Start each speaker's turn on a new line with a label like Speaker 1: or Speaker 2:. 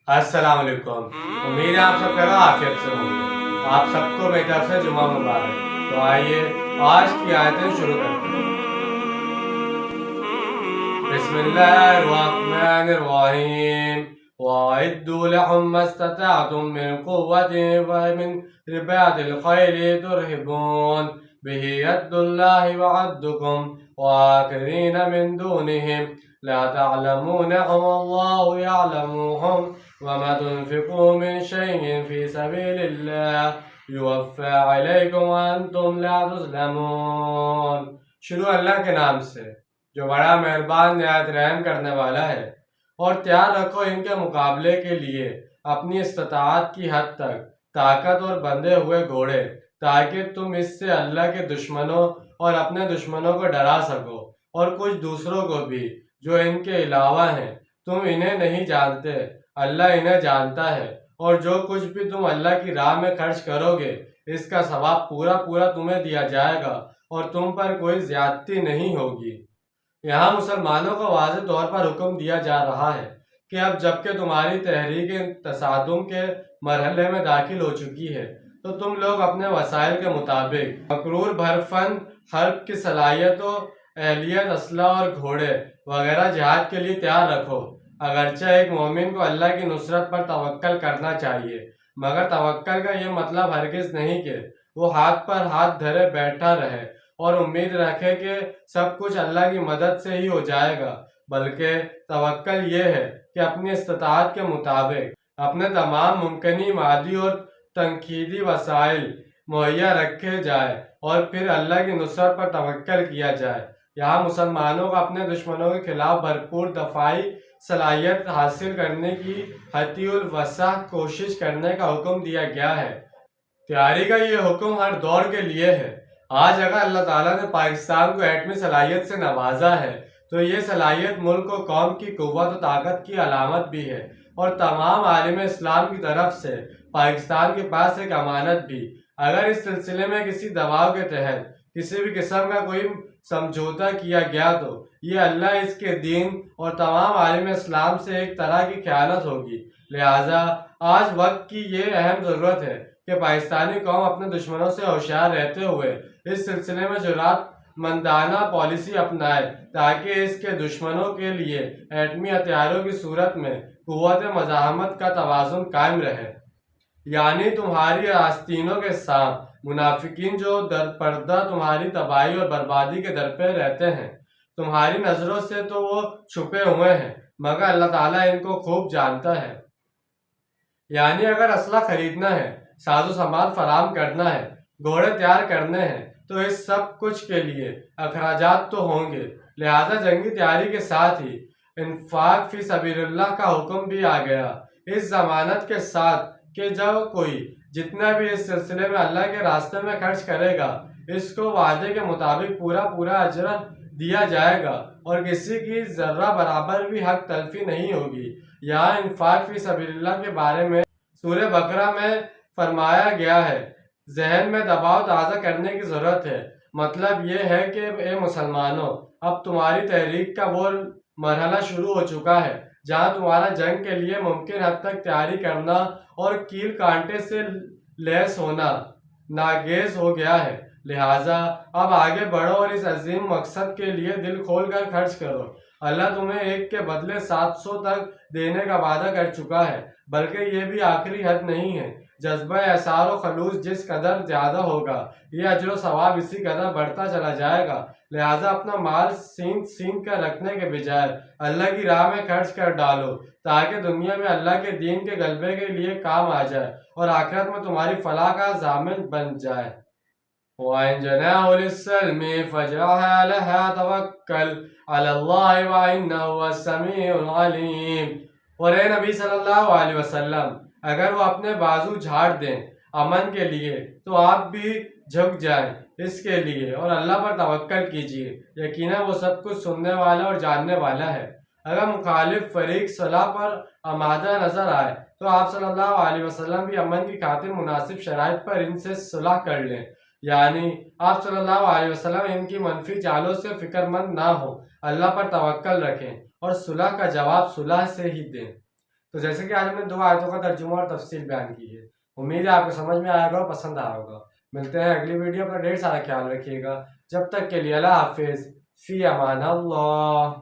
Speaker 1: अस्सलाम वालेकुम। उम्मीद है आप सब करो आफियत से होंगे। आप सबको मेरी तरफ से जुमा मुबारक। तो आइए आज की आयतें शुरू करते हैं। बिस्मिल्लाहिर्रहमानिर्रहीम। वअइद्दू लहुम मस्ततअतुम मिन कुव्वतिन व मिन रिबातिल खैली तुरहिबून बिही अद्दुल्लाहि वअद्दुकुम वआखरीन मिन दूनिहिम ला तअलमूनहुम अल्लाहु यअलमुहुम वमा तुनफिकू मिन शैइन फी सबीलिल्लाह युवफ़्फ़ा अलैकुम व अंतुम ला तुज़लमून। शुरू अल्लाह के नाम से जो बड़ा मेहरबान निहायत रहम करने वाला है। और तैयार रखो इनके मुकाबले के लिए अपनी इस्ताअत की हद तक ताकत और बंधे हुए घोड़े, ताकि तुम इससे अल्लाह के दुश्मनों और अपने दुश्मनों को डरा सको और कुछ दूसरों को भी जो इनके अलावा हैं। तुम इन्हें नहीं जानते, अल्लाह इन्हें जानता है। और जो कुछ भी तुम अल्लाह की राह में खर्च करोगे इसका सवाब पूरा पूरा तुम्हें दिया जाएगा और तुम पर कोई ज्यादती नहीं होगी। यहाँ मुसलमानों को वाज़ेह तौर पर हुक्म दिया जा रहा है कि अब जबकि तुम्हारी तहरीक तसादुम के मरहले में दाखिल हो चुकी है, तो तुम लोग अपने वसाइल के मुताबिक मकरूर भरफन हर्ब की सलाहियतों, एहलियत, असला और घोड़े वगैरह जिहाद के लिए तैयार रखो। अगरचे एक मोमिन को अल्लाह की नुसरत पर तवक्कल करना चाहिए, मगर तवक्कल का ये मतलब हरगिज़ नहीं कि वो हाथ पर हाथ धरे बैठा रहे और उम्मीद रखे कि सब कुछ अल्लाह की मदद से ही हो जाएगा, बल्कि तवक्कल ये है कि अपनी इस्ताअत के मुताबिक अपने तमाम मुमकिनी मादी और तनकीदी वसाइल मुहैया रखे जाए और फिर अल्लाह की नुसरत पर तवक्कल किया जाए। यहाँ मुसलमानों को अपने दुश्मनों के खिलाफ भरपूर दफाई सलाहियत हासिल करने की हतीउल वसा कोशिश करने का हुक्म दिया गया है। तैयारी का ये हुक्म हर दौर के लिए है। आज अगर अल्लाह ताला ने पाकिस्तान को एटमी सलाहियत से नवाजा है, तो ये सलाहियत मुल्क और कौम की कुव्वत और ताकत की अलामत भी है और तमाम आलिम इस्लाम की तरफ से पाकिस्तान के पास एक अमानत भी। अगर इस सिलसिले में किसी दबाव के तहत किसी भी किस्म का कोई समझौता किया गया, तो ये अल्लाह, इसके दीन और तमाम आलिम इस्लाम से एक तरह की ख़यानत होगी। लिहाजा आज वक्त की ये अहम ज़रूरत है कि पाकिस्तानी कौम अपने दुश्मनों से होशियार रहते हुए इस सिलसिले में जुरातमंदाना पॉलिसी अपनाए, ताकि इसके दुश्मनों के लिए एटमी हथियारों की सूरत में कुव्वत मज़ाहमत का तवाज़ुन कायम रहे। यानी तुम्हारी आस्तीनों के साथ मुनाफिकीन जो दरपर्दा तुम्हारी तबाही और बर्बादी के दर पे रहते हैं। तुम्हारी नज़रों से तो वो छुपे हुए हैं, मगर अल्लाह ताला इनको खूब जानता है। यानी अगर असला खरीदना है, साजो सामान फराम करना है, घोड़े तैयार करने हैं, तो इस सब कुछ के लिए अखराजात तो होंगे। लिहाजा जंगी तैयारी के साथ ही इन्फाक फी सबीलिल्लाह का हुक्म भी आ गया, इस जमानत के साथ कि जब कोई जितना भी इस सिलसिले में अल्लाह के रास्ते में खर्च करेगा, इसको वादे के मुताबिक पूरा पूरा अजर दिया जाएगा और किसी की जर्रा बराबर भी हक तलफी नहीं होगी। यहाँ इन्फाक फी सबीलिल्लाह के बारे में सूरह बकरा में फरमाया गया है। जहन में दबाव ताज़ा करने की ज़रूरत है। मतलब ये है कि ए मुसलमानों, अब तुम्हारी तहरीक का वो मरहला शुरू हो चुका है जहाँ तुम्हारा जंग के लिए मुमकिन हद तक तैयारी करना और कील कांटे से लैस होना नागेज हो गया है। लिहाजा अब आगे बढ़ो और इस अजीम मकसद के लिए दिल खोल कर खर्च करो। अल्लाह तुम्हें एक के बदले 700 तक देने का वादा कर चुका है, बल्कि ये भी आखिरी हद नहीं है। जज्बा एहसार और खलूस जिस कदर ज़्यादा होगा, ये अजर सवाब इसी कदर बढ़ता चला जाएगा। लिहाजा अपना माल सीन कर रखने के बजाय अल्लाह की राह में खर्च कर डालो, ताकि दुनिया में अल्लाह के दीन के गलबे के लिए काम आ जाए और आखिरत में तुम्हारी फलाह का जामिन बन जाए। وإن جنحوا للسلم فاجنح لها توكل على الله وإنه هو السميع العليم। और ए नबी सल्लल्लाहु अलैहि वसल्लम, अगर वो अपने बाजू झाड़ दें अमन के लिए, तो आप भी झुक जाएं इसके लिए और अल्लाह पर तवक्कल कीजिए। यकीनन वो सब कुछ सुनने वाला और जानने वाला है। अगर मुखालिफ फरीक सलाह पर आमादा नजर आए, तो आप सल्लल्लाहु अलैहि वसल्लम भी अमन की खातिर मुनासिब शराइत पर इनसे सुलह कर लें। यानी आप सल्लल्लाहु अलैहि वसल्लम इनकी मनफी चालों से फिक्रमंद ना हो, अल्लाह पर तवक्कल रखें और सुलह का जवाब सुलह से ही दें। تو جیسے کہ آج ہم نے 2 آیتوں کا ترجمہ اور تفصیل بیان کی ہے، امید ہے آپ کو سمجھ میں آئے گا اور پسند آئے گا۔ ملتے ہیں اگلی ویڈیو پر، ڈھیر سارا خیال رکھیے گا، جب تک کے لیے اللہ حافظ، فی امان اللہ۔